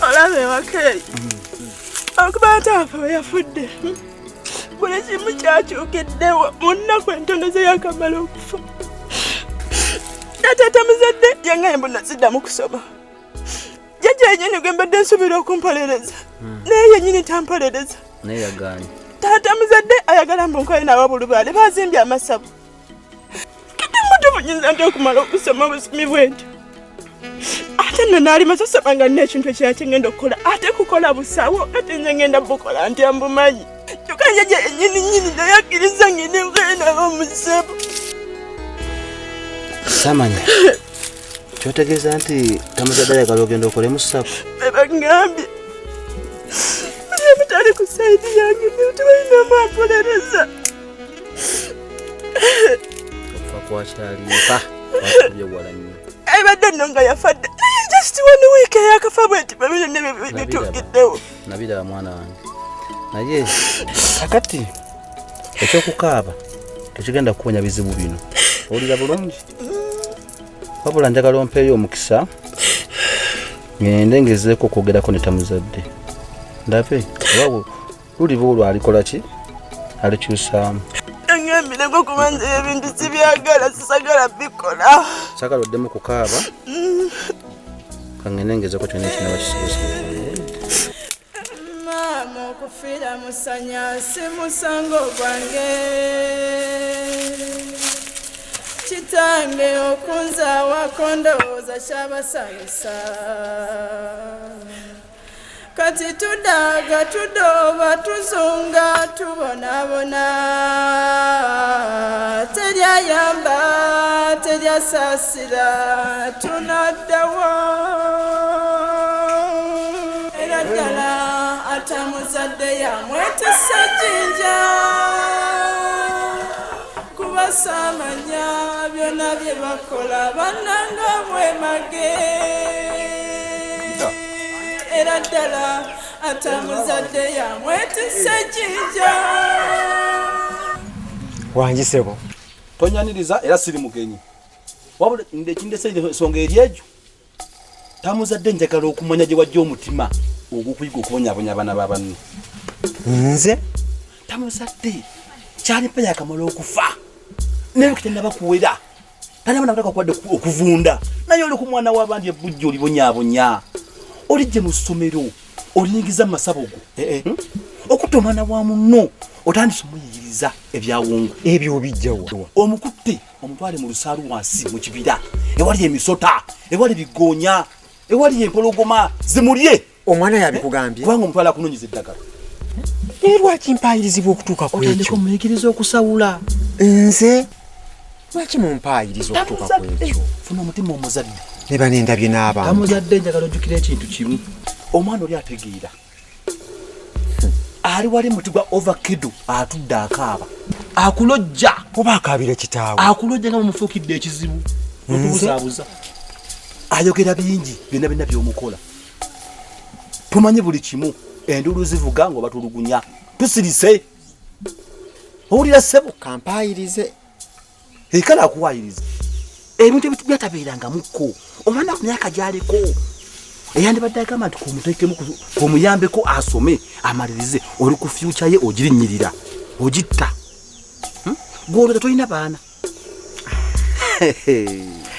Olabe wakei. Akubata afa yafudde. Buli kimu kyakyukeddewo mu nnaku entono ze yakamala okufa. Taata muzadde yangaye mbona ziddamu kusoma. Jjajja yennyini gwe mbadde nsuubira okumpalereza. Naye yennyini tampalereza. Naye yagaanye. Taata muzadde ayagala mbunkole n'ababulubaale baazimbye amasabu. Kati mutufunyiza nti okumala okusoma obusomi bwentyo. Ate nno n'alima sosoma nga nina ekintu ekirala kye ngenda okukola ate kukola busawo kati nze ngenda bukola ntya mbumanyi. Kyokka jjajja yennyini naye akkiriza ngende nkole nabo omusabu. Samanya. Kyotegeeza nti tamuzadde ayagala ogenda okolemu ssabu. Bagambye. Mutali ku sayidi yange tebalina mwampolereza. Okufa kwakyalipa kwakubye wala nnyo. Ebadde nno nga yafadde. Just 1 week eyakafa bweti babiri ne bitugiddewo. Nabiraba mwana wange. Naye kakati ekyokukaaba tekigenda kukonya bizibu bino. Olira bulungi. Wabula njagala ompeeyo omukisa ngende ngezeeko okwogerako ne tamuzadde. Ndabe oba luli buulwo alikola ki alikyusaamu. Ngambireko kubanza ebintu sibyagala sisagala bikola. Sagala oddemu kukaaba kangende ngezeeko kyonna ekinaaba kisibusa. Maama okufiira musanya si musango gwange. Kitange okunzaawako ndowooza kyabasanyusa. Kati tudaga tudoba tuzunga tubonaabona. Teryayamba teryasaasira tunaddawa. Era ddala atamuzadde yamwetisa jjinja. Kuba Samanya byonna bye bakola bannanga mwemage. Era ddala atamuzadde yamwetisa jjinja. Wanjisebo. Tonyaniriza era siri mugenyi. Wabula ndekindese ensonga eri ejo. Tamuzadde njagala okumanya gye wajja omutima ogw'okuyiga okubonyabonya abaana b'abanne. Nze? Tamuzadde kyalipa yakamala okufa. Naye kitannaba kuwera. Tanaba nakutaka kwadde okuvunda. Naye oli ku mwana w'abandi ebujja olibonyaabonya. Olijje mu ssomero olingiza masabo go. Okutta omwana wa munno otandise omuyigiriza ebyawungu. Ebyo obijjawa. Omukutte omutwale mu lusaalu wansi mu kibira. Ewali emisota, ewali bigonya, ewali empologoma zimulye. Omwana yabikugambye. Kubanga omutwala akunonyiza eddagala. Lwaki mpayirizibwa okutuuka ku ekyo? Otandika omuyigiriza okusawula. Nze? Lwaki mumpayiriza okutuuka ku ekyo? Funa omutima omuzadde. Ne banendabye n'abantu. Tamuzadde njagala ojjukira ekintu kimu. Omwana oli ategeera. Ali wali muti gwa overkido atudde akaaba. Akulojja. Oba akaabira kitaawe. Akulojja nga mumufuukidde ekizibu. Otubuzaabuza. Ayogera bingi byonna by'omukola. Tumanyi buli kimu. Endulu zivuga ngo batulugunya. Tusirise. Owulira ssebo kampayirize. Ekala akuwayiriza. Ebintu byatabeeranga mukko. Omwana ku myaka gy'aliko. Eyandibadde agamba nti kumuteekemu kumuyambeko asome amalirize oli ku future ye ogirinnyirira ogitta. Gwolowooza tolina baana.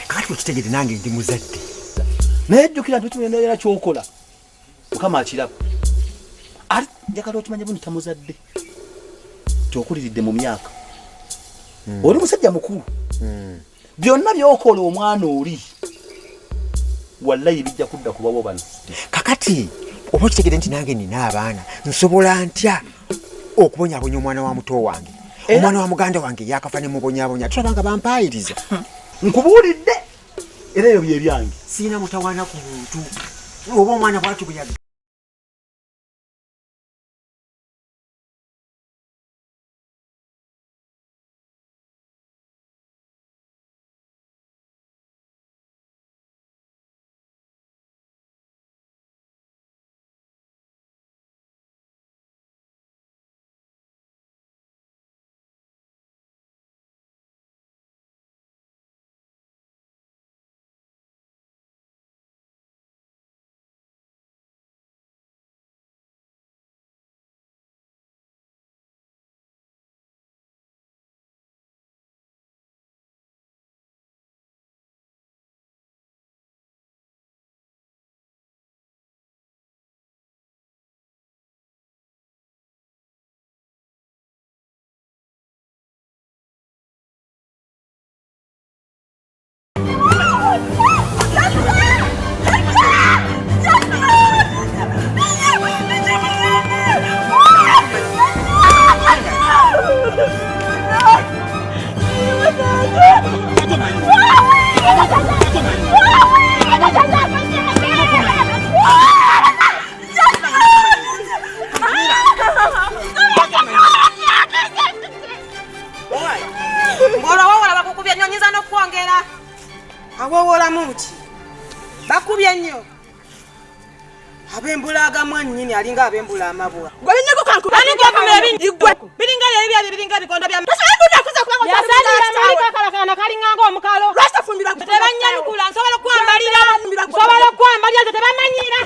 Kakati wekitegere nange ndi muzadde. Naye jjukira nti tuyenderera ky'okola. Mukama akiraba. Ali njagala okimanye buni tamuzadde. Kyokuliridde mu myaka. Oli musajja mukulu. Byonna by'okola omwana oli. Wallahi bijja kudda kubawo bano. Kakati oba okitegere nti nange nina abaana nsobola ntya okubonyaabonya omwana wa muto wange. Omwana wa muganda wange yakafa ne mubonyaabonya tulabanga bampayiriza. Nkubuulidde era ebyo bye byange. Siina mutawaana ku muntu oba omwana bw'atyo bwe awowola muki bakubye nnyo abembulaga mwannyini alinga abembula amabwa gwenyego kanku ani gwakumira igwe biringa ebya biringa bikonda bya tasabuda kuza kuba yasalira malika kalakana kalinganga omukalo rasta fumbira tebanyalukula nsobola kwambalira tebamanyira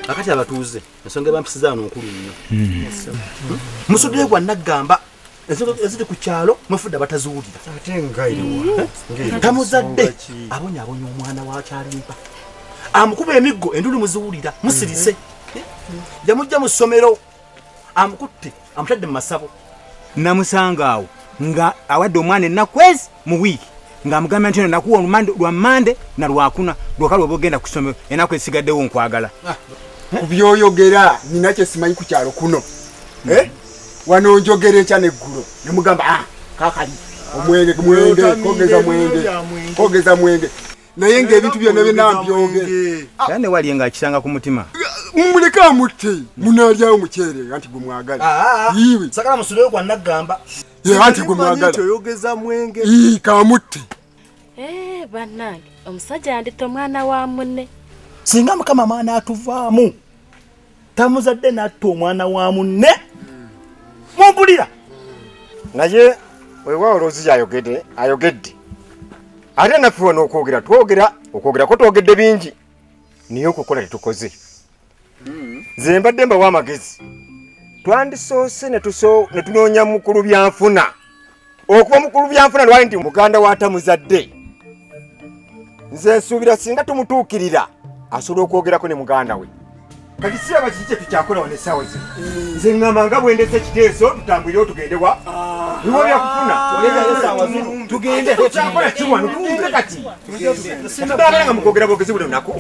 akati abatuuze ensonga bampisizaano nkulu nnyo musudde gwa naggamba eziri ku kyalo mwefudde abataziwulira tamuzadde abonyabonya omwana wa kyalimpa amukuba emiggo enduli muziwulira musirise yamujja mu ssomero amukutte amutadde mu masabo namusanga awo nga awadde omwana ennaku ezi mu wiiki ng'amugambye nti nakuwa lwa Mande na Lwakuna lwokalwa bogenda ku ssomero ennaku esigaddewo nkwagala kubyoyogera nina kye simanyi ku kyalo kuno wano njogera ekya neggulo nemugamba kakali omwenge kogeza mwenge naye ng'ebintu byonna byenambyogere era ne wali ng'akisanga ku mutima muleke amutte munaalyawo mukyere anti gwe mwagala yiwe sagala musuddeyo gwa naggamba anti gwe mwagala kyoyogeza mwenge kamutte bannange omusajja yandita omwana wa munne singa mukama mwana atuvaamu tamuzadde natta omwana wa munne mumpulira naye weewaawo loozi ayogedde ate naffe wano okwogerako twogedde bingi niye okukola tetukoze nze mbadde mbawa amagezi twandisoose ne tunoonya mukulu byanfuna okuba mukulu byanfuna lwali nti muganda wa tamuzadde nze nsuubira singa tumutuukirira asobola okwogerako ne muganda we kati siraba kiki kye tukyakola wano essaawa zino nze ŋŋamba nga bwendese ekiteeso tutambulire tugendewa niwo byakufuna tugende tukyakola kiwano tuwumve kati tubaagala nga mukwogera bwogezi buli lunaku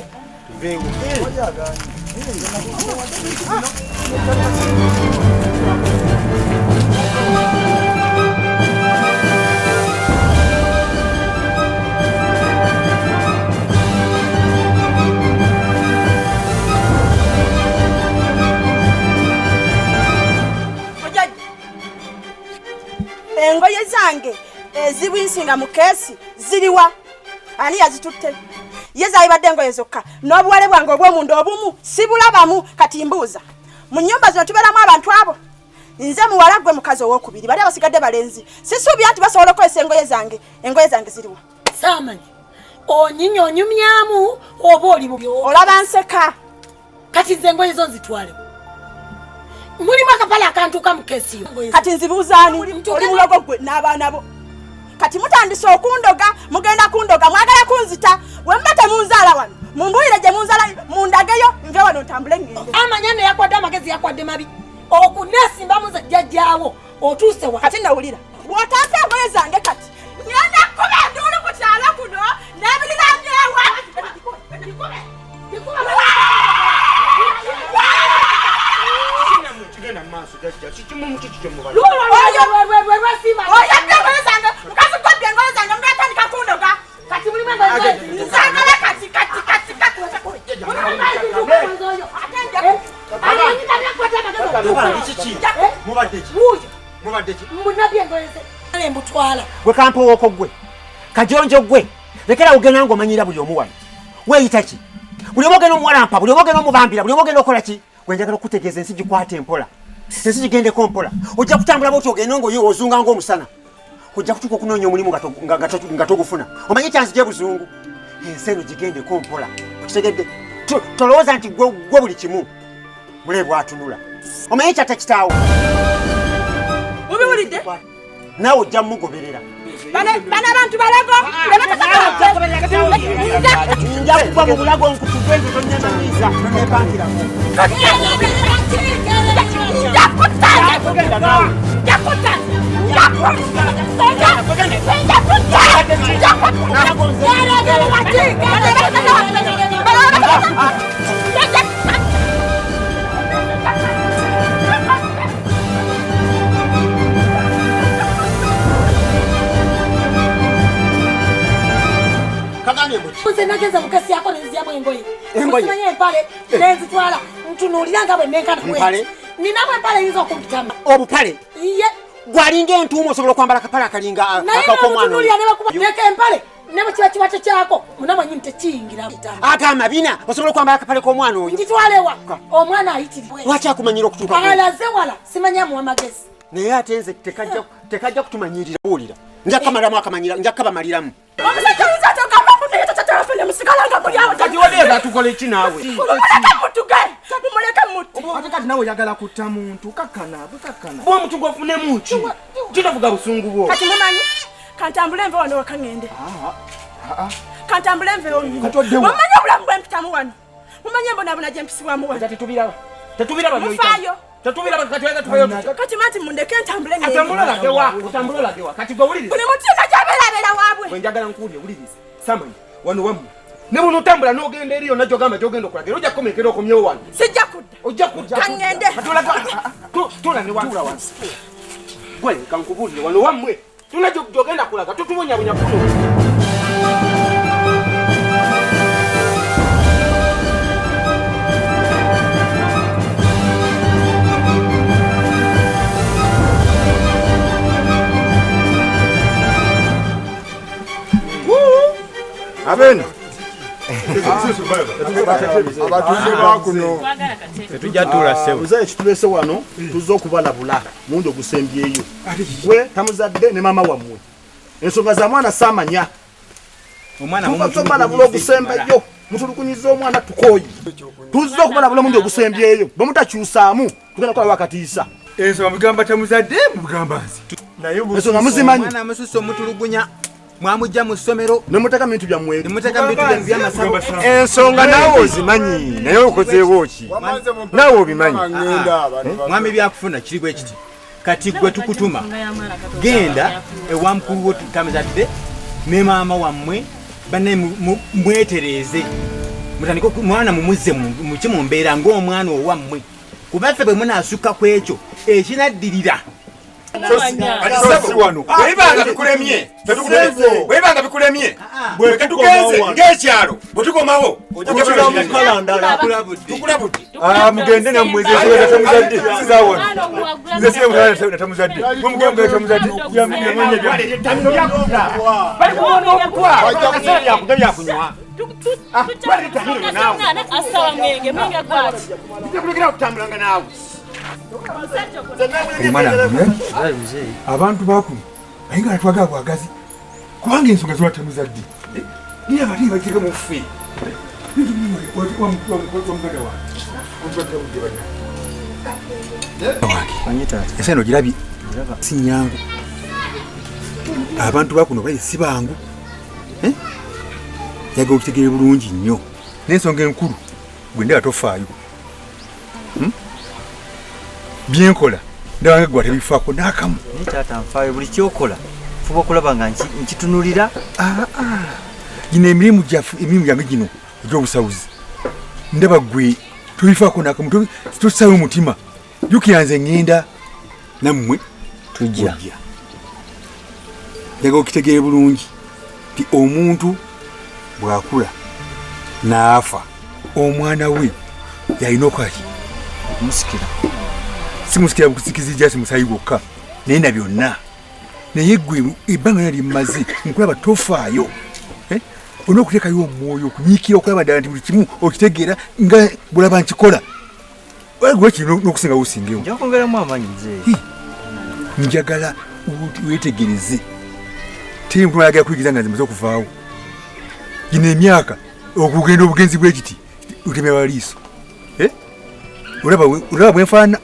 engoye zange ezibwinsinga mu keesi ziriwa ani yazitutte ye zaayibadde engoye zokka n'obuwale bwange obw'omundu obumu sibulabamu kati mbuuza mu nnyumba zino tubeeramu abantu abo nze muwala gwe mukazi ow'okubiri bali abasigadde balenzi sisuubira nti basobola okukozesa engoye zange ziriwa Samanya onyinyonyumyamu oba oli mu olaba nseka kati nze engoye zo nzitwale mulimu akapala akantuuka mu keesi yo kati nzibuuzaani oli mulogo gwe n'abaana bo kati mutandise okundoga mugenda kundoga mwagala kunzita wemba temunzaala wano mumbuulire gye munzaala mundageyo nve wano ntambule ngende amanya ne yakwadde amagezi yakwadde mabi okuneesimbamu ze jjajjaawo otuuse wa kati nawulira bw'otaasa engoye zange kati ngenda kuba enduulu ku kyalo kuno n'ebirirambyewa gwe kampowooko gwe kajonjo gwe lekera ugenda ng'omanyira buli omu wano weeyita ki buli omu ogenda omuwalampa buli omu ogenda omubambira buli omu ogenda okola ki gwenjagala okutegeeza ensi gikwata empola ensi gigendeko mpola ojja kutambula bwoti ogenda ng'oyo ozunga ng'omusana ojja kutuuka okunoonya omulimu nga togufuna omanye kyanzigye buzungu ensi eno gigendeko mpola kitegedde tolowooza nti gwe buli kimu mule bwatunula omanye kyatta kitaawo mubiwulidde naawe ojja mmugoberera bana abantu balago nja kuva mu bulago nkutugende tonyanamiiza toneepangirako Jakuta! nze nagenza mukasi yako nenzia mwengoye. Simanye mpale nenzi twala ntunuliranga bwe nenkana mpale. Ninamwe mpale hizo kumpitama. Obupale. Iye. Gwalinga entuumu osobola kwambala kapale akalinga akakomwana. Neke mpale. Nebo kiba kiwacho kyako munamwe nyinyi tekiyingira bitama. Ata amabina osobola kwambala kapale k'omwana oyo. Nditwalewa. Omwana ayitirirwe. Lwaki akumanyira okutuuka? Alaze wala simanya mu amagezi. Naye ate nze tekajja kutumanyirira buulira. Nja kamaliramu akamanyira, nja kabamaliramu. Omusajja muzate okamba tetata fele musikalanga kuli awo. Kati odeeza tukole ki naawe? Muleke mutuge. Tabi muleke mutu. Ate kati nawe oyagala kutta muntu kakkana bukakkana. Bwe omuntu gw'ofuneemu ki? Kitavuga busungu bwo. Kati mumanyi kantambule nve wano wakangende. Kantambule nve wano. Mumanyi obulamu bw'empitamu wano. Mumanyi mbonabona gye mpisibwamu wano. Tetubiraba. Tetubiraba Mufaayo. Tetubiraba kati wega tufayo. Kati mati mundeke ntambule ngende. Atambula lagewa. Kati gwe wuliriza. Buli muntu najabelabela waabwe. Bwe njagala nkuwulire wuliriza. Samanya wano wammwe. Ne buno tambula n'ogenda eriyo najjo gamba gy'ogenda okulagira ojja kukomekera okomyewo wano. Sijja kudda. Ojja kudda. Kangende. Tula ne wansi. Tula wansi. Gwe kankubulire wano wammwe. Tuna gy'ogenda kulaga tutubonyabonya kuno. Abena. Abatuze bakuno. Tetujja tula sebo. Uzaye kitulese wano tuzo okubalabula mundu ogusembyeyo. Gwe tamuzadde ne mama wamwe. Ensonga za mwana samanya. Omwana mubalabula ogusembyeyo. Mutulukunyiza omwana tukoyi. Tuzo okubalabula mundu ogusembyeyo. Bwe mutakyusaamu tugenda kola wakatiisa. Ensonga mugamba tamuzadde mugamba nsi. Naye ensonga muzimanyi. Mwana mususu omutulugunya. Mwamujja mu ssomero nemuteka bintu byammwe nemuteka bintu by'amasabu ensonga naawe ozimanyi naye okozeewo ki naawe obimanyi mwami byakufuna kiri bwe kiti kati gwe tukutuma genda ewa mukulu wo tamuzadde ne maama wammwe banne mwetereeze mutandika mwana mumuzze muki mu mbeera ng'omwana owammwe kubaffe bwe munaasukka ku ekyo ekinaddirira Webanga bikulemye webanga bikulemye bwe tugenze ng'ekyalo bwe tukomawo tukulabudde mugende nammweze ekiweza tamuzadde sizawona nze siye tamuzadde mugende tamuzadde byakunywa okutambulanga naawe abantu bakuno naye nga natwaga bwagazi kubanga ensonga ziba tamuzadde niye abali bagireka mufe ensano girabye si nyangu abantu bakuno bali si bangu yaga okutegeera bulungi nnyo n'ensonga enkulu gwe ndaba tofaayo byenkola ndabanga gwa tebifaako n'akamu naye taata nfaayo buli kyokola fuba okulaba nga nkitunulira gino emirimu yange gino egy'obusawuzi ndaba gwe tobifaako n'akamu tosayo omutima jjukira nze ŋŋenda nammwe tujja njaga okitegeere bulungi nti omuntu bw'akula n'afa omwana we yalina okwaki okumusikira simusikira bukusikizija simusayi gwokka naye na byonna naye gwe ebbanga lyona limaze nkulaba tofaayo olina okuteekayo omwoyo okunyiikira okulaba ddala nti buli kimu okitegeera nga bulaba nkikola gwe kiri n'okusinga wusingewo njakwongeramu amaanyi nze njagala wetegereze teri muntu ayagala kuyigiriza nga zimaze okuvaawo gino emyaka okugenda obugenzi bwe kiti utemera liiso olaba bwenfaana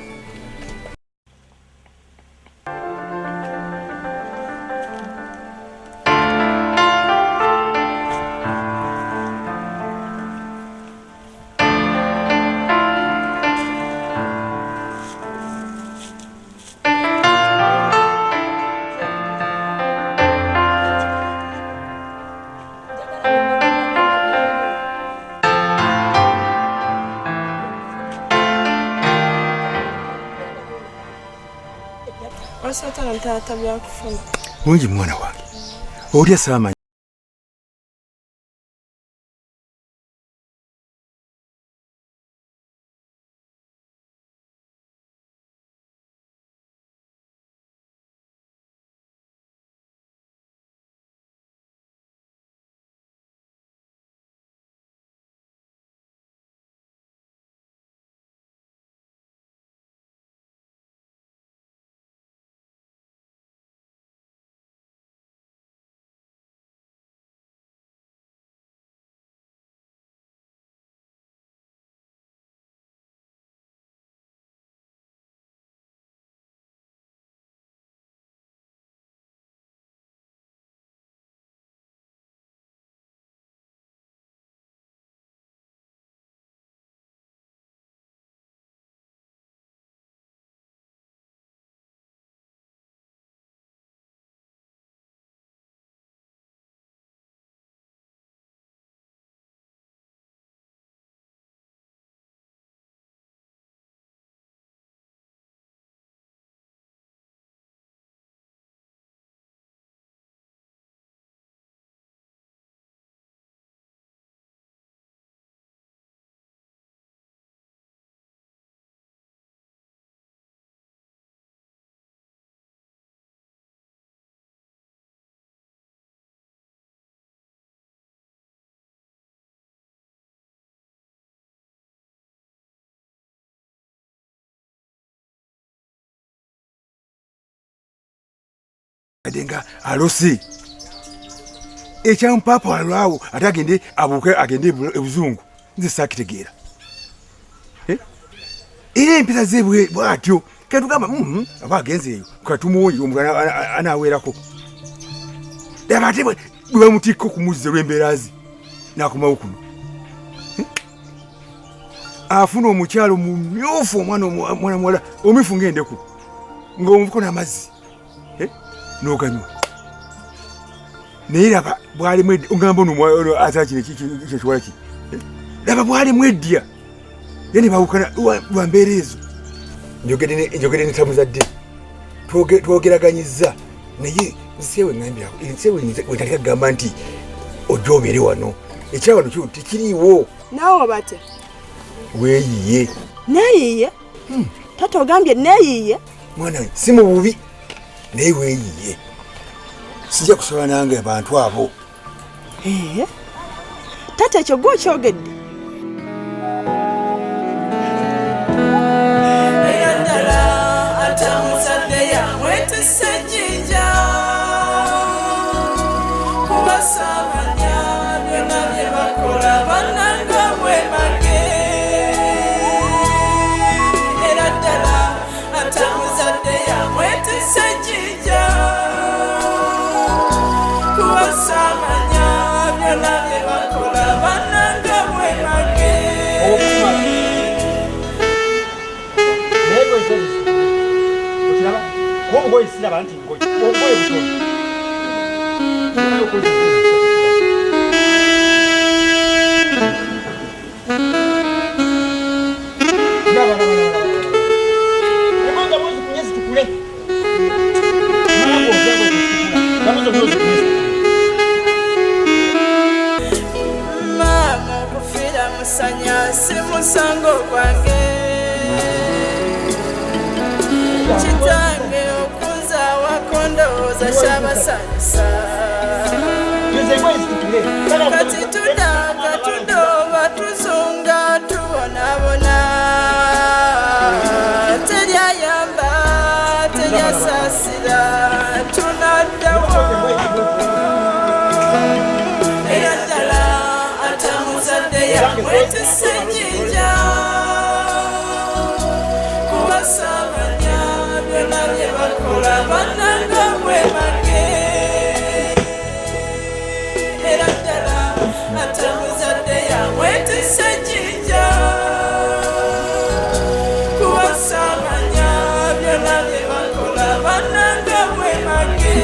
Wasatana mtaata byakufuna. Mungi mwana wange. Olya Samanya. adenga alosi echampapa walwawo atagende abuke agende ebuzungu nze sakitegeera ile empisa zebwe bwatyo katugamba abagenzeeyo katumuoyi omwana anawerako dabatebwe bamutiko kumuzze lwemberazi nakomawo kuno afuna omukyalo mumyufu omwana mwala omifunga endeku ng'omuvuko n'amazzi n'oganywa naye laba bwalimu edya ogamba ono azakine kyekiwala ki laba bwalimu edya ye ne bawukana lwa mbeera ezo njogedde netamuzadde twogeraganyizza naye nsewe ngambirako nsewe wetali kagamba nti ojja obeere wano ekyawano kyo tekiriiwo naawe obate weeyiye neeyiye tata ogambye neeyiye mwana we si mu bubi naye weeyiye sijja kusobola nange abantu abo tata ekyo gwe okyogedde Ngoyi silaba nti ngoyi butono mama kufira musanya si musango gwange chitange okunza wakondoza shabasanyusa kati tudaka tudoba tuzunga tubonabona teryayamba teryasasira tunaddawo era ddala atamuzadde yamwetese jinja kubasabanya byonna bye bakola bannanga bwemage era ddala atamuzadde yamwetese jinja kubasabanya byonna bye bakola bannanga bwemage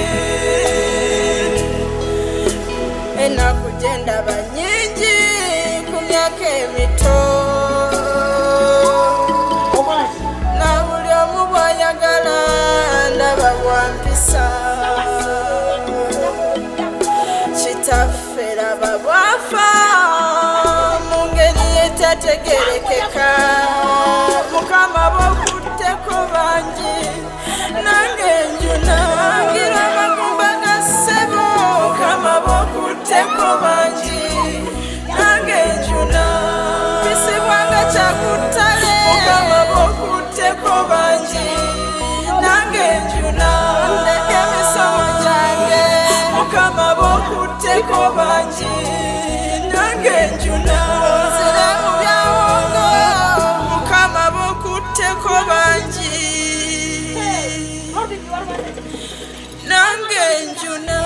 enaku gyendaba nyingi ku myaka emito na buli omu bw'ayagala ndaba bwampisa kitaffe laba bwafa mu ngeri etategerekeka mukama bw'okutteko bangi nange njuna ngira amagumba ga ssebo mukama bw'okutteko bangi nange njuna bisibwanga kyakuttale mukama bw'okutteko bangi nange njuna ndeka emisomo gyange mukama bw'okutteko bangi nange njuna nzira mu byawongo mukama bw'okutteko bangi nange njuna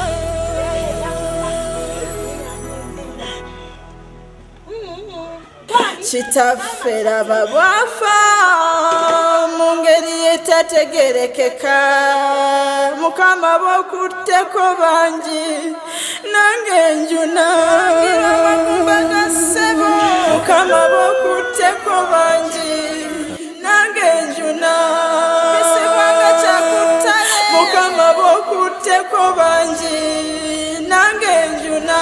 kitaffe laba bwafa mu ngeri etategerekeka mukama bw'okutteko bangi nange njuna ngira amagumba ga ssebo mukama bw'okutteko bangi nange njuna bisibwanga kyakuttale mukama bw'okutteko bangi nange njuna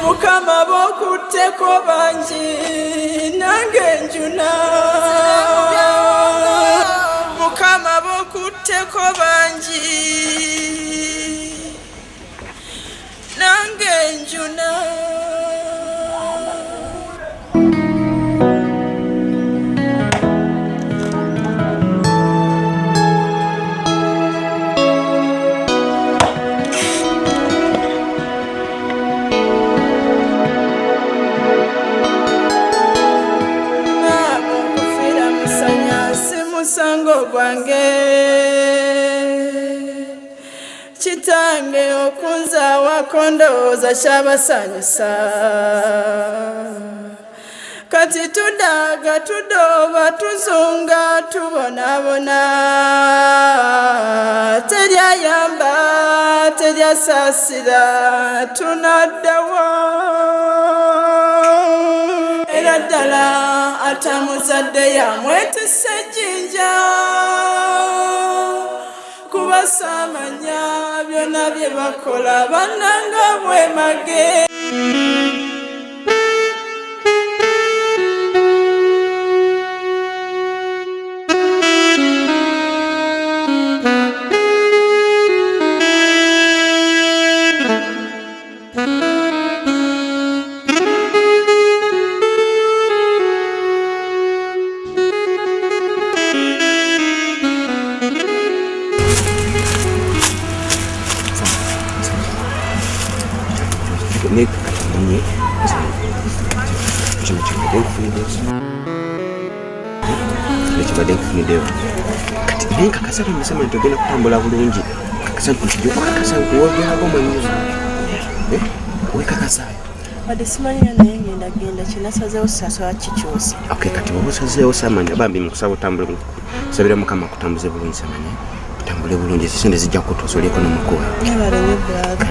mukama bw'okutteko bangi nange njuna mukama bw'okutteko bangi nange njuna banange okunza wakondooza kyabasanyusa kati tudaga tudoba tuzunga tubonabona teryayamba teryasaasira tunaddawa era ddala atamuzadde yamwetisa ejjinja kuba Samanya byonna bye bakola bannanga bwemage kati nenka kasaba misema ntogenda kutambula bulungi kasanku kijuko kasanku wogerago manyuzo wekakasayo wadde simanya naye ngenda kinasazeewo saswa kikyusa okay kati obusazeewo Samanya bambi mukusaba otambule sabira mukama kutambuze bulungi Samanya kutambule bulungi sisende zijja kutosoleko n'omukowa abalenye braga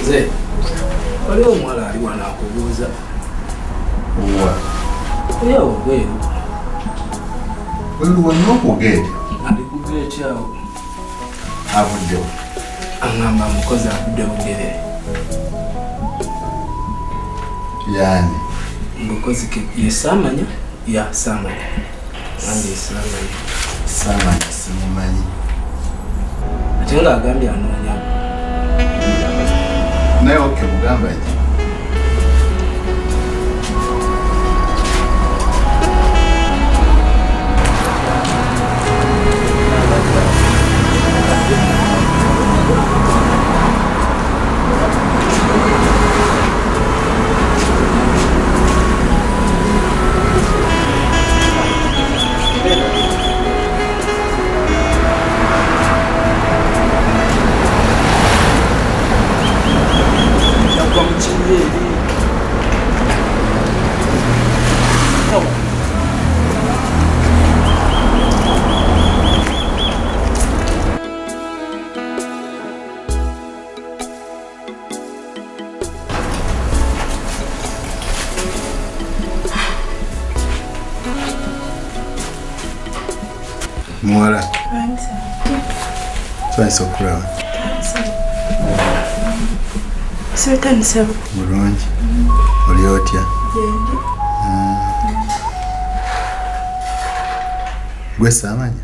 Ze. Waliwo omwala ali wana akubuuza. Uwa. Oyo ogweru. Wewe wano okugenda. Ali ku gate awo. Avuddewo. Angamba mukozi avudde Bugerere. Yani. Mukozi ke ye Samanya? Ya Samanya. Andi Samanya. Samanya simumanyi. Ate nga agambye anoonya. Naye oke mugamba ki? Muwala. Twanisa okulaba. Siwetandisa. Bulungi. Oli otya? Yendi. Gwe Samanya?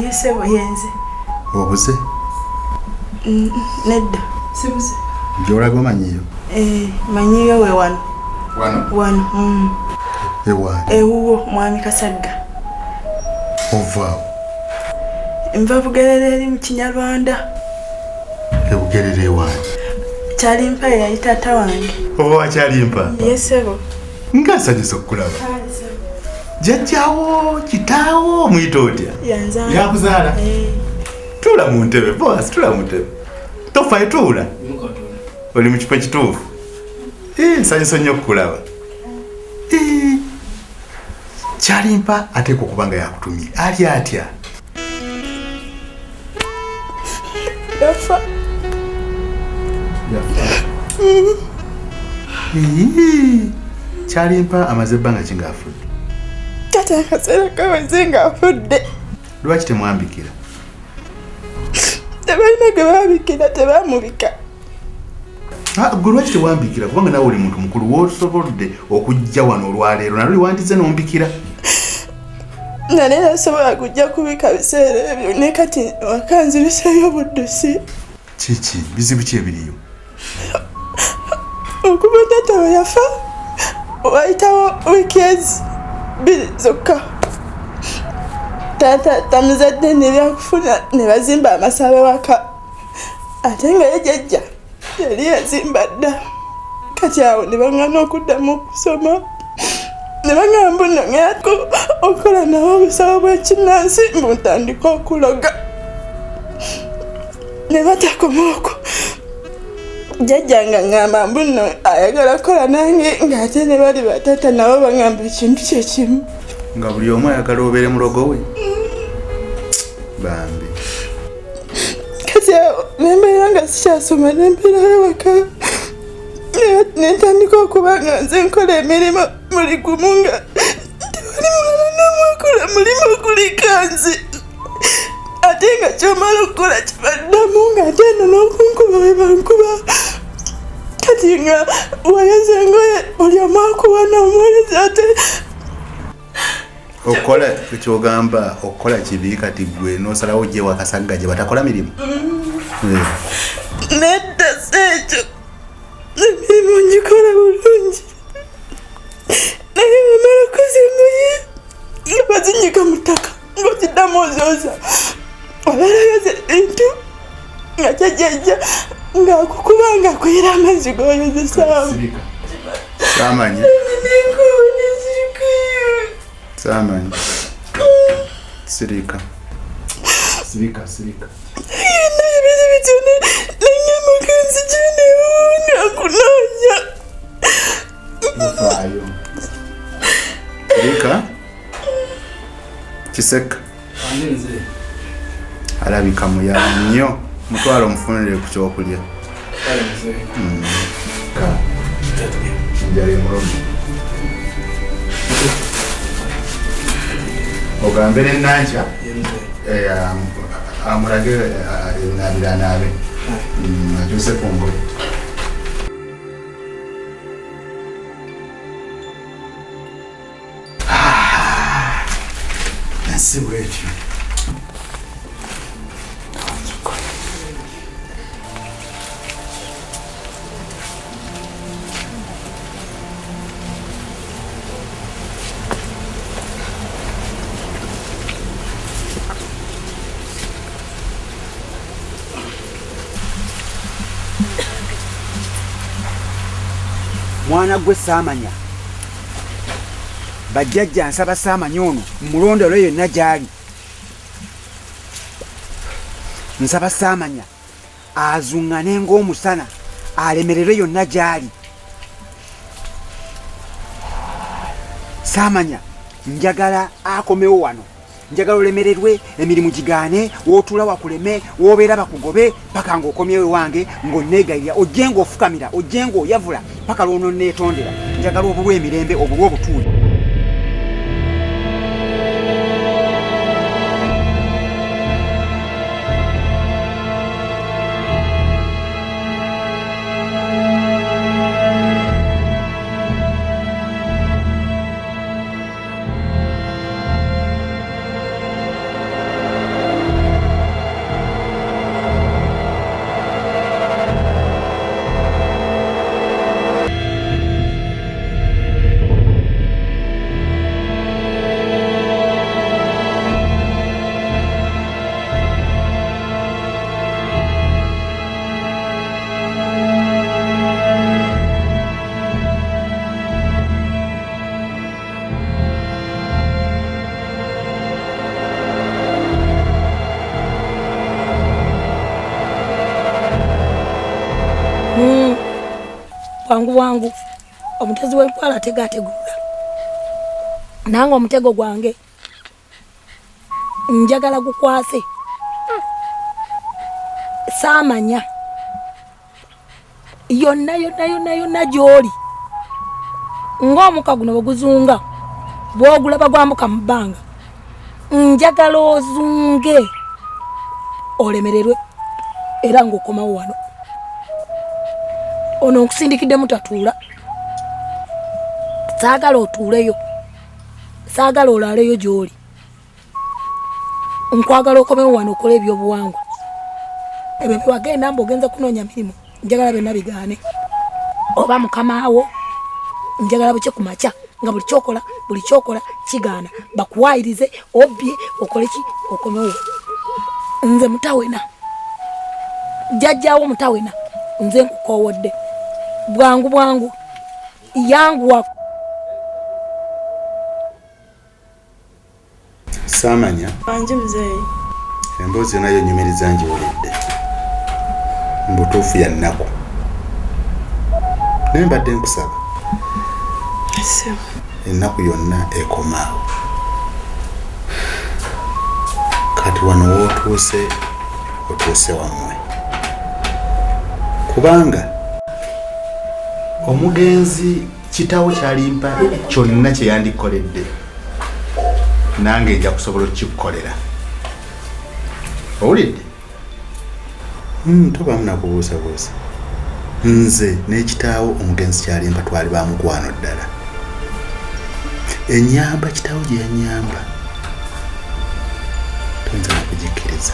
Yesebo yenze. Obuze? Nedda. Sibuze. Gy'olaga omanyiyo? Manyiyo we wano. Wano? Wano. Ewaani? Ewuwo mwami Kasagga. Ovaawo? Nva Bugerere eri mu Kinyarwanda. Ebugerere ewaani? Kyalimpa yali taata wange. Oba wakyalimpa? Yesebo. Ng'asanyusa okukulaba. Jjajjaawo, kitaawo, muyita otya? Yanzaala. Yakuzaala? Tuula mu ntebe, boss, tuula mu ntebe. Tofaayo tuula. Oli mu kifo kituufu. Nsanyusa nnyo okukulaba. Kyalimpa ateekwa okuba nga yakutumye. Ali atya? Yafa. Kyalimpa amaze ebbanga ki ng'afudde? Kati akaseera kaweze ng'afudde. Lwaki temwambikira? Tebalina ge baabikira, tebaamubika. Gwe lwaki tewambikira? Kubanga nawe oli muntu mukulu w'osobodde okujja wano olwaleero nalwo liwandize n'ombikira. Nali nasobola kujja kubika biseera ebyo ne kati wakanzibiseeyo buddusi. Kiki? Bizibu ki ebiriyo? Okuva taata we yafa wayitawo wiiki bbiri zokka. Taata tamuzadde ne byakufuna ne bazimba amasaba waka. Ate nga ye jjajja yali yazimba dda. Kati awo ne baŋŋana okuddamu okusoma. Ne bagamba nno ŋŋerako okukola nawo obusawo bw'ekinnansi mbu ntandika okuloga. Ne batakoma okwo. Jjajja nga ŋŋamba mbu nno ayagala kukola nange ng'ate ne bali bataata nabo baŋŋamba ekintu kye kimu. Nga buli omu ayagala obeere mulogo we? Bambi. Kati awo ne mbeera nga sikyasoma ne mbeerayo waka. Ne ntandika okuba nga nze nkola emirimu buli gumu nga tewali mulala n'omu akola mulimu okulika nze. Ate nga kyomala okukola kibaddamu ng'ate nno n'okunkuba we bankuba. Kati nga wayoza engoye buli omu akuba n'omuwoleza ate. Okola kyogamba okukola kibi kati gwe n'osalawo gye Wakasagga gye batakola mirimu? Nedda sekyo. Emirimu ngikola bulungi. Naye bw'omala okukoza engoye nga bazinyika mu ttaka ng'oziddamu ozooza. Obeerayoza ebintu nga kyajjajja ng'akukuba ng'akuyira amazzi g'oyozesaamu. Samanya. Samanya. Sirika. Sirika. Naye biri bitone n'ennyama kanzijene ng'akunoonya. Mufaayo. Sirika. Kiseka. Alabika muya nnyo. Mutwalo mufunire ku kyokulya. Njali mulungi. Ogambere Nahiah amulage nabira nabe. Ajuse pombo. Nasi bwetu. Mwana gwe Samanya. Bajjajja nsaba Samanya ono mulondolo yonna gyali. Nsaba Samanya azuŋŋane ng'omusana alemererwe yonna gyali. Samanya njagala akomewo wano. Njagala olemererwe emirimu gigaane w'otuula wakuleme w'obeera bakugobe paka ng'okomyewo wange ng'onneegayirira ojje ng'ofukamira ojje ng'oyavula paka lw'ononneetondera. Njagala obulwa emirembe obulwa obutuuli. Wangu omutezi w'empala tegategula nange omutego gwange njagala gukwase Samanya yonna gy'oli ng'omuka guno bweguzunga bw'ogulaba gwambuka mu bbanga njagala ozunge olemererwe era ng'okomawo wano. Ono nkusindikidde mutatuula. Saagala otuuleyo. Saagala olaaleyo gy'oli. Nkwagala okomewo wano okola ebyobuwangwa. Ebyo byewagenda mb'ogenza kunoonya mirimu njagala byonna bigaane. Oba mukamaawo njagala bukye ku makya nga buli kyokola kigaana bakuwaayirize obbye okole ki okomewo. Nze mutawena. Jjajjaawo mutawena. Nze nkukoowodde. Bwangu yanguwa. Samanya Anje mzee. Emboozi nayo nyumiriza njiwulidde. Mbutuufu ya nnaku. Naye mbadde nkusaba. Ennaku yonna ekomaawo. Kati wano w'otuuse wammwe. Kubanga omugenzi kitawo kyalimpa kyonna kye yandikoledde nange nja kusobola okukikukolera. Owulidde? Tobamu nakubuusabuusa. Nze n'ekitaawo omugenzi kyalimpa twali ba mukwano ddala. Ennyamba kitaawo gye yannyamba toyinza nakugikkiriza.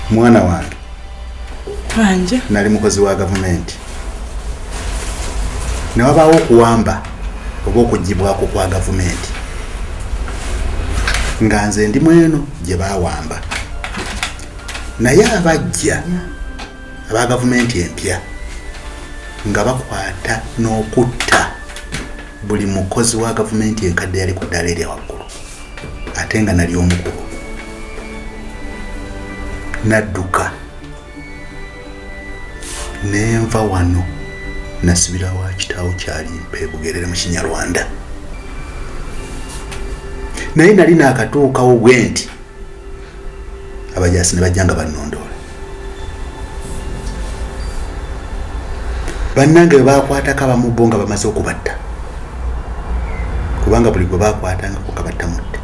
Mwana wange Anje nali mukozi wa gavumenti. Ne wabaawo okuwamba oba okugibwako kwa gavumenti nga nze ndi mweno gye baawamba. Naye abajja aba gavumenti empya nga bakwata n'okutta buli mukozi wa gavumenti enkadde yali ku ddaala erya waggulu ate nga nali omukulu. Nadduka nenva wano nasibira wa kitaawo kyalimpa Bugerere mu Kinyarwanda. Naye nali naakatuukawo bwe nti abajaasi ne bajja nga bannondoola. bannange bakwatako abamu bo nga bamaze okubatta kubanga buli gwe bakwatanga nga batta mutte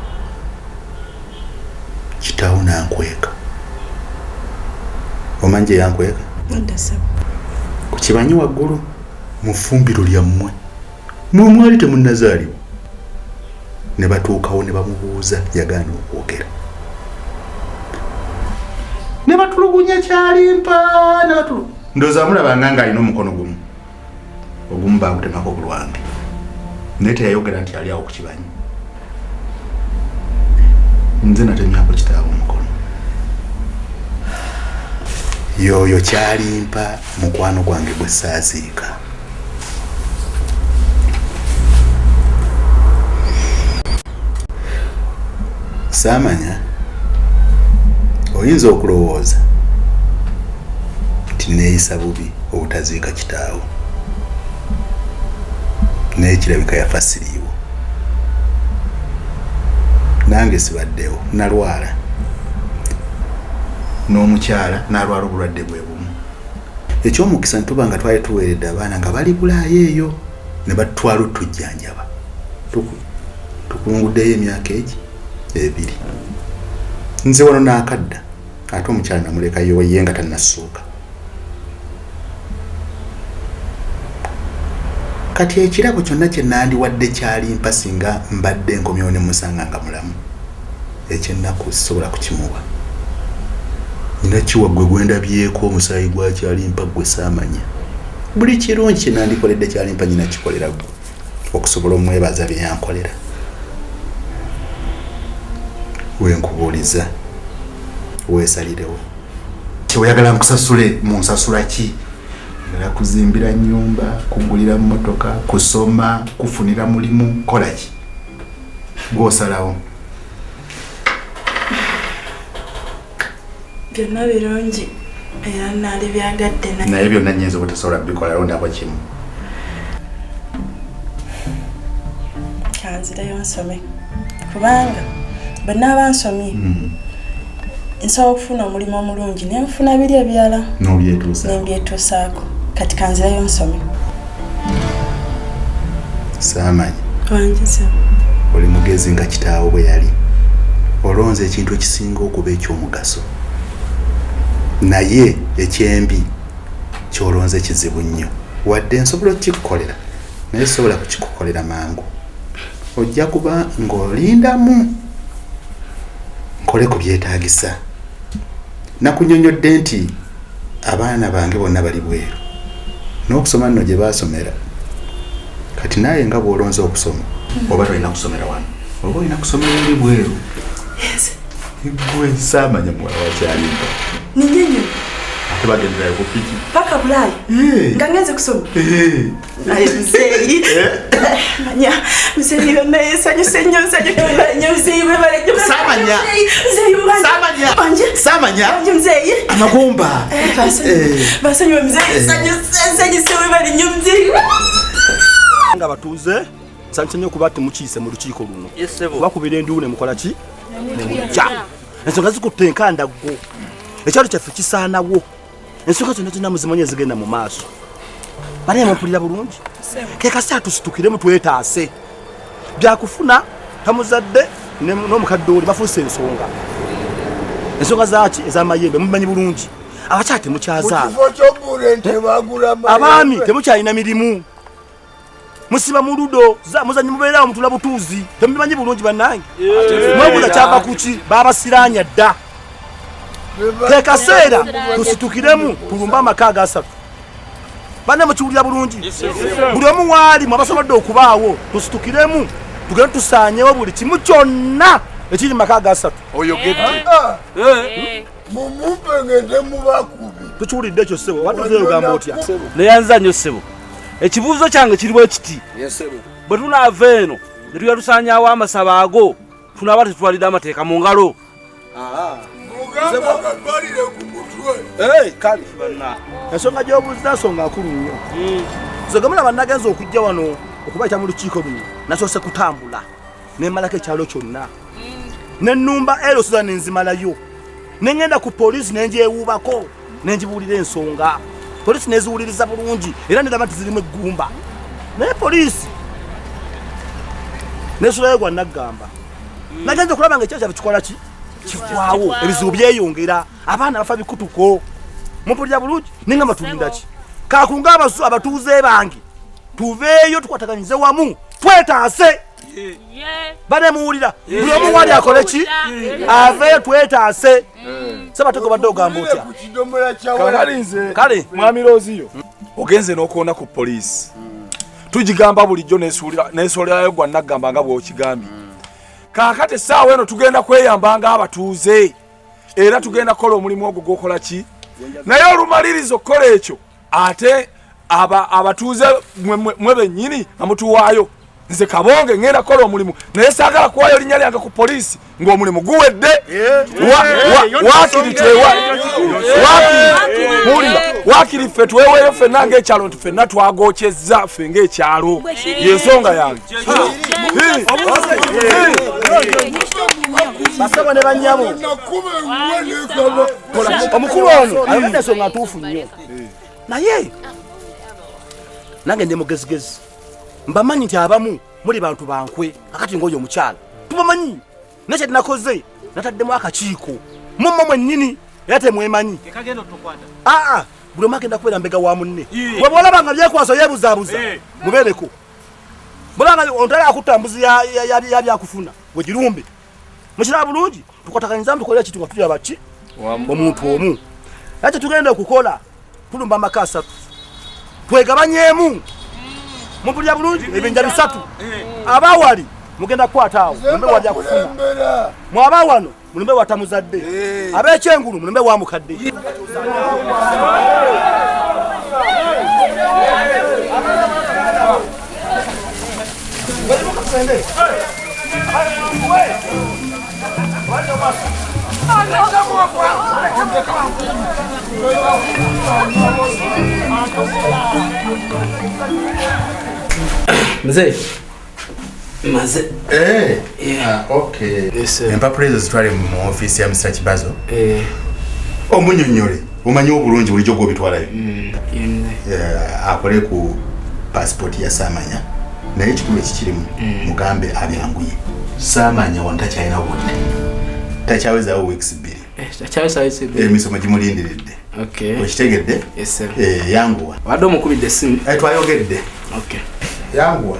kitaawo nankweka omanje yankweka kukibanyi waggulu mu ffumbiro lyammwe mwali temunnazaaliwo ne batuukawo ne bamubuuza yagaana okwogera ne batulugunya Kyalimpa ndowooza mulabanga nga alina omukono gumu ogumu baagutemako ku lwange naye teyayogera nti ali awo ku kibanyi nze natemyako kitaawo omukono yoyo Kyalimpa mukwano gwange gwe saaziika Samanya oyinza okulowooza nti neeyisa bubi obutaziika kitaawo naye kirabika yafa siriiwo nange sibaddewo nalwala n'omukyala n'alwala obulwadde bwe bumu ekyomukisa ntuba nga twali tuweeredde abaana nga bali Bulaayo eyo ne batutwala otujjanjaba tukulunguddeyo emyaka ebiri nze wano n'akadda ate omukyala namulekayo ye nga tannassuuka kati ekirabo kyonna kye nandiwadde Kyalimpa singa mbadde nkomyewo ne musanga nga mulamu ekyennaku sisobola kukimuwa nina kiwa gwe gwendabyeko omusaayi gwa Kyalimpa gwe Samanya buli kirungi kye nandikoledde Kyalimpa nyina kikolera gwe okusobola omwebaza bye yankolera wenkubuuliza weesalirewo kyeoyagala nkusasule munsasula ki ngala kuzimbira nnyumba kugulira mmotoka kusoma kufunira mulimu kola ki gw'osalawo byonna birungi era naali byagadde naye byonna nnyinza obutasobola bikolawo nabo kimu kanzireyo nsome kubanga bonna abansomye nsobola okufuna omulimu omulungi nenfuna biri ebirala nembyetuusaako kati kanzireyo nsome Samanya wanjise oli mugezi nga kitaawo bwe yali olonze ekintu ekisinga okuba ekyomugaso naye ekyembi kyolonze kizibu nnyo wadde nsobola okukikukolera naye sobola kukikukolera mangu ojja kuba ng'olindamu nkole ku byetaagisa nakunyonyodde nti abaana bange bonna bali bweru n'okusoma nno gye baasomera kati naye nga bw'olonze okusoma oba tolina kusomera wano oba olina kusomera eri bweru gwe Samanya muwala wa Kyalimpa ninyenyo ate bagenderayo ku piki paka Bulaayo nga ngenze kusoma aye muzeeyi manya muzeeyi yonna yesanyuse nnyo nsanyuke muzeeyi webale nnyo Samanya Samanya muzeeyi amagumba basanyuwe muzeeyi nsanyuse webale nnyo muzeeyi nga batuuze nsanyuse nnyo okuba temukiise mu lukiiko luno bakubira enduulu ne mukola ki nemujja ensonga zikutte enkandaggo ekyalo kyaffe kisaanawo ensonga zonna zonna muzimanyi ezigenda mu maaso banaye mumpulira bulungi kekasi atusitukiremu twetaase byakufuna tamuzadde n'omukadde oli bafuuse ensonga zaki ez'amayembe mumanyi bulungi abakyala temukyazaala abaami temukyalina mirimu musiba muludo muzanyi mubeerawo mutula butuuzi temubimanyi bulungi bannange mwebuuza kyava kuki babasiranya dda kekaseera tusitukiremu tulumbe amaka agasatu banne mukiwulira bulungi buli omu waali mwabasobodde okubaawo tusitukiremu tugende tusaanyewo buli kimu kyonna ekiri maka agasatu oyogedde mumumpengedde mubakubi tukiwulidde ekyo ssebo watuzeyo ogamba otya neyanza nnyo ssebo ekibuuzo kyange kiri bwe kiti bwe tunaava eno ne tuya tusaanyaawo amasabo ago tunaaba tetutwalidde amateeka mu ngalo kale ensonga gy'obuuza nsonga nkulu nnyo zogemulaba nagenza okujja wano okubayita mu lukiiko luno nasoose kutambula nemmalako ekyalo kyonna nennumba erosoza nenzimalayo nengenda ku poliisi nengyewuubako nengibuulira ensonga polisi neziwuliriza bulungi era nedaba tizirimu eggumba naye polisi nesulayo gwa naggamba nagenze okulaba nga ekyo kyabe kikola ki kivaawo ebizibu byeyongera abaana bafa bikutuko mumpulira bulungi ninga matulinda ki kakunga abatuuze bange tuveeyo tukwataganyize wamu twetaase bane muwulira buli omu wali akole ki aveeyo twetaase sabatego badde ogamba otya kale mwami Roziyo ogenze n'okuwona ku poliisi tugigamba bulijjo neesolerayo gwa naggamba nga bw'okigambye kaakati essaawa eno tugenda kweyambanga abatuuze era tugenda kukola omulimu ogwo gw'okola ki naye olumaliriza okukola ekyo ate abatuuze mwe bennyini amutuwaayo nze kabonge ngenda kukola omulimu naye saagala kuwaayo linnya lyange ku poliisi ng'omulimu guwedde waakiri ffe tweweeyo ffenna ng'ekyalo nti ffenna twagokyezza ffe ng'ekyalo yensonga yange basaba ne banyabo omukulu ono ayina ensonga ntuufu nnyo naye nange ndi mugezigezi mbamanyi nti abamu muli bantu bankwe akati ng'oyo omukyala tubamanyi naye kyetinakoze nataddemu akakiiko mumma mwennyini era temwemanyi buli omu agenda kubeera mbega wa munne bwe bwolaba nga byekwaso yeebuzaabuza mubeereko bulanga ontale akutta mbuzi ya byakufuna wegirumbe mukiraba bulungi tukwataganyiza mutukolera kitu nga tulaba ki omuntu omu era kyetugenda okukola tulumba amaka 3 twegabanyeemu mumpulira bulungi ebinja 3 abawali mugenda kukwata awo mulumbe wa byakufuna mwaba wano mulumbe wa tamuzadde ab'ekyengulu mulumbe wa mukadde Mzee Maze okay empapula ezo zitwale mu office ya Mr. Kibazo omunyonyole omanyi obulungi bulijjo gw'obitwalayo akole ku passport ya Samanya naye ekikulu ekikirimu mugambe abyanguye Samanya wantakyalina budde takyawezawo weeks 2 emisomo gimulindiridde okitegedde yanguwa wadde omukubidde essimu twayogedde yanguwa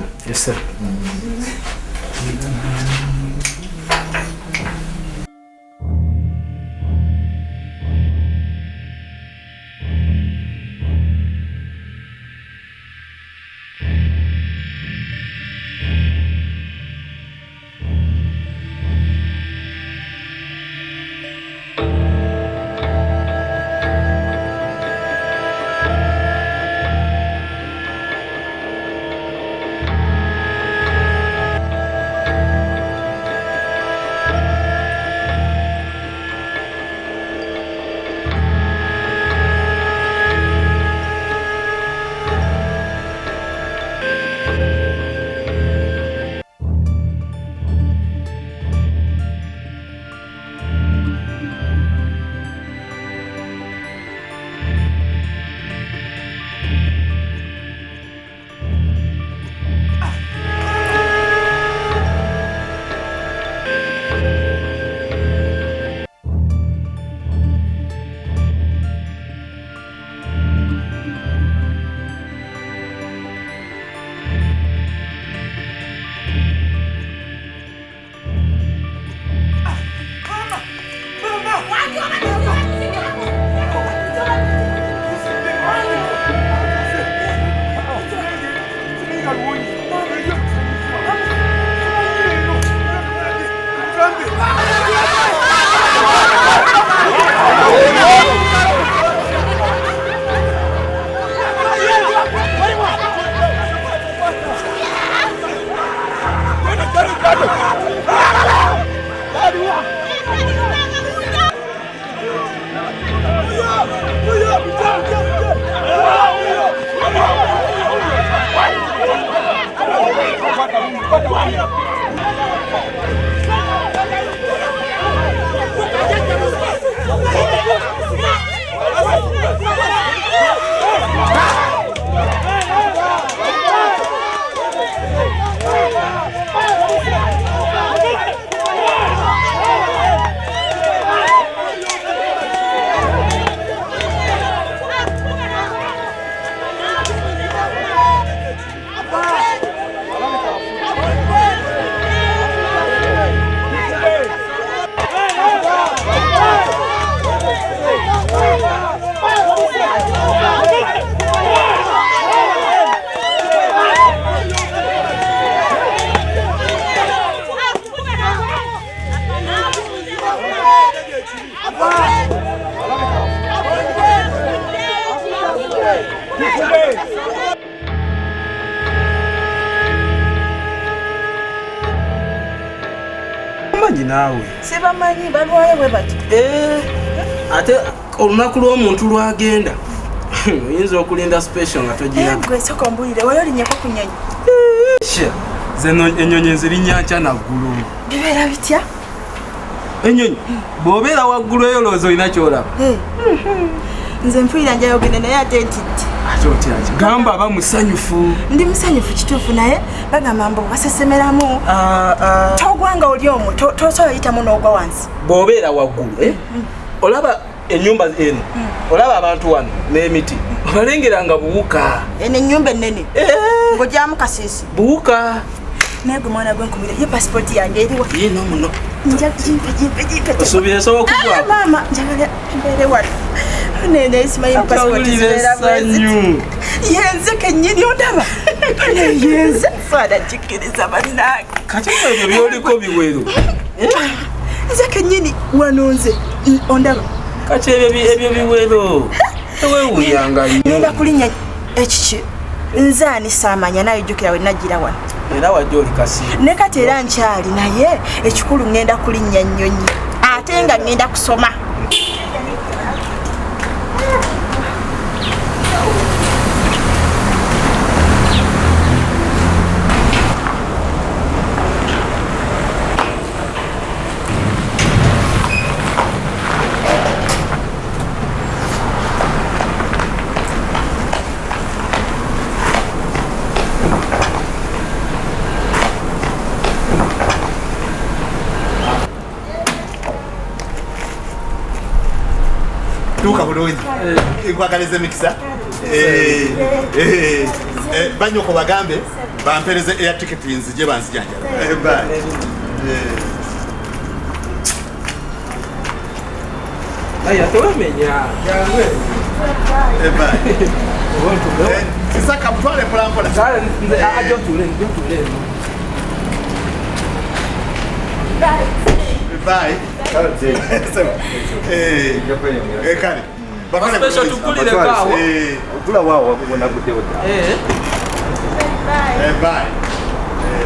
naawe sibamanyi balwaye bwe bati ate olunaku lw'omuntu lwagenda oyinza okulinda special nga togiraba gwe soko mbulire wali olinyeko ku nnyonyi zeno ennyonyi nzirinya nkya naggulu bibeera bitya ennyonyi bw'obeera waggulu eyo looza olina kyolaba nze mpulira njayogende naye ate ntidde ate otyaki gamba aba musanyufu ndi musanyufu kituufu naye bagamba mbu basesemeramu togwanga oli omwo tosobola oyitamu n'ogwa wansi bw'obeera waggulu olaba ennyumba eno olaba abantu wano n'emiti obalengeranga buwuka eno ennyumba ennene ng'ogyamu kasiisi buwuka naye gwe mwana gwenkubire ye pasipooti yange eriwa ye n'omuno jimpe osuubira esobola okugwako maama njagala mbeere wano nene simanyi pasipooti zibeeramu yenze kennyini ondaba yenze faana kikkiriza bannange kati ebyo byoliko biweru nze kennyini wano nze ondaba kati ebyo biweru tewewunyanga nnyo ngenda kulinnya ekiki nze ani saamanya naye jjukira we najjira wano era wajja oli kasiiru ne kati era nkyali naye ekikulu ngenda kulinnya nnyonyi ate nga ngenda kusoma tuuka bulungi nkwagaliza emikisa banyoko bagambe bampereze air ticket nzije banzijanjala tewamenya sisaka mutwale mpolampola Bye. Kale. Special tukulire kawo. Okula wawo wabona gudde oda. Bye.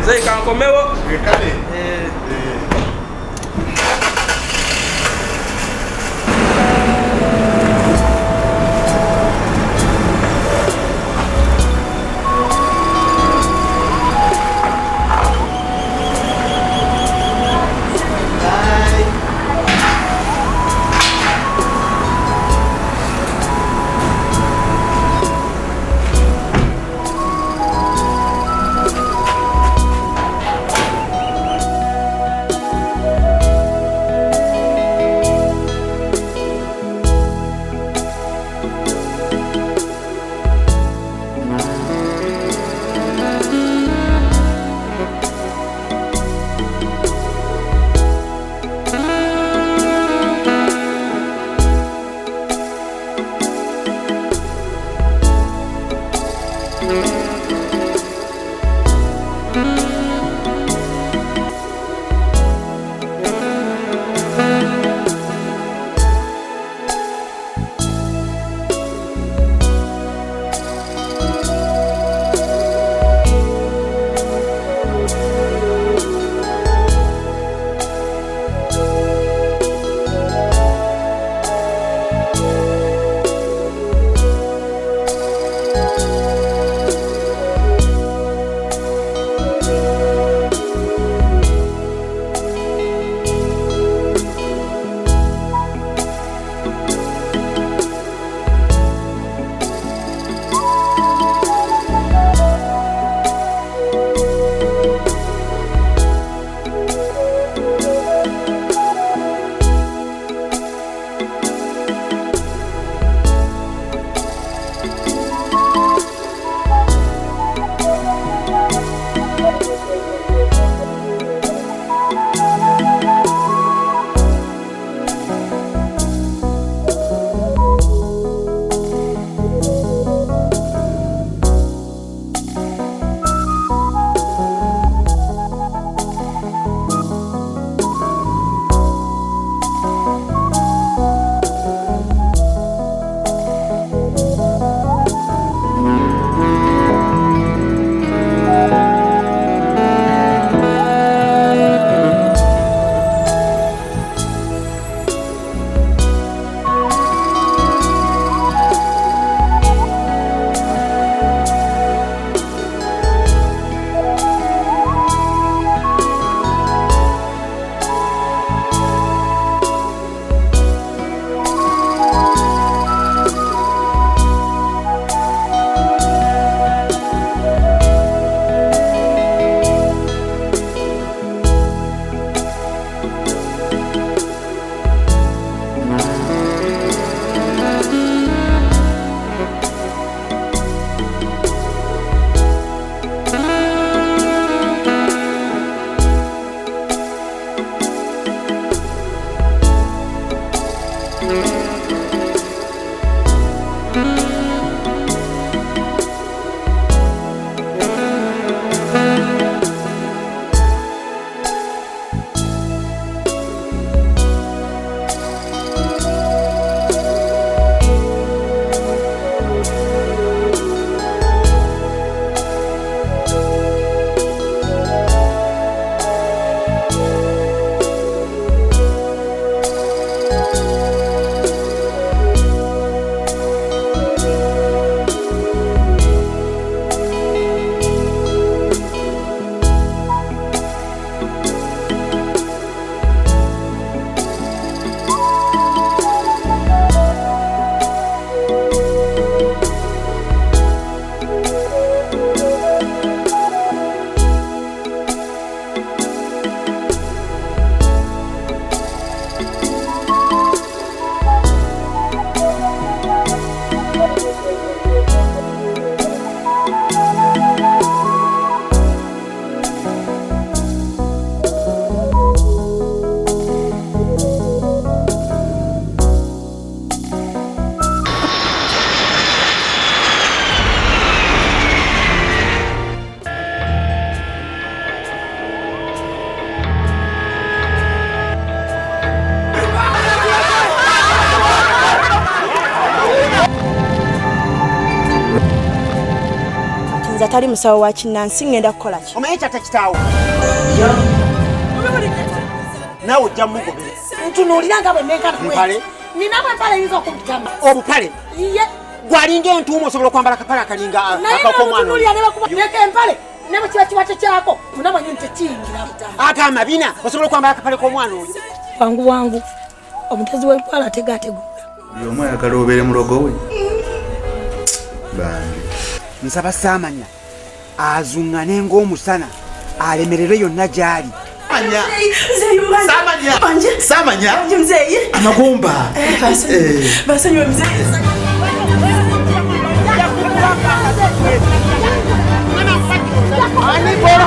Zai kankomewo. Kale. Atali musawo wa kinnansi ngenda kukola ki? Omanyi kyata nawe ojja mugobera. Ntunuulira nga bwe nnenkana mpale nina bwempale yinza okumpitamu. Obupale iye gwalinga entuumu osobola okwambala akapale akalinga akakomwana. Neka empale ne bwe kiba kiwate kyako munamanyi nti kiyingira butamu. Ate amabina osobola okwambala akapale k'omwana oyo. Wangu wangu omutezi w'empala ategaategula. Buli omu ayagala obeere mulogo we. Bambi nsaba Samanya azuŋŋane ng'omusana alemererwe yonna gy'ali. Samanya amagumba basanywe mzee. Ani bora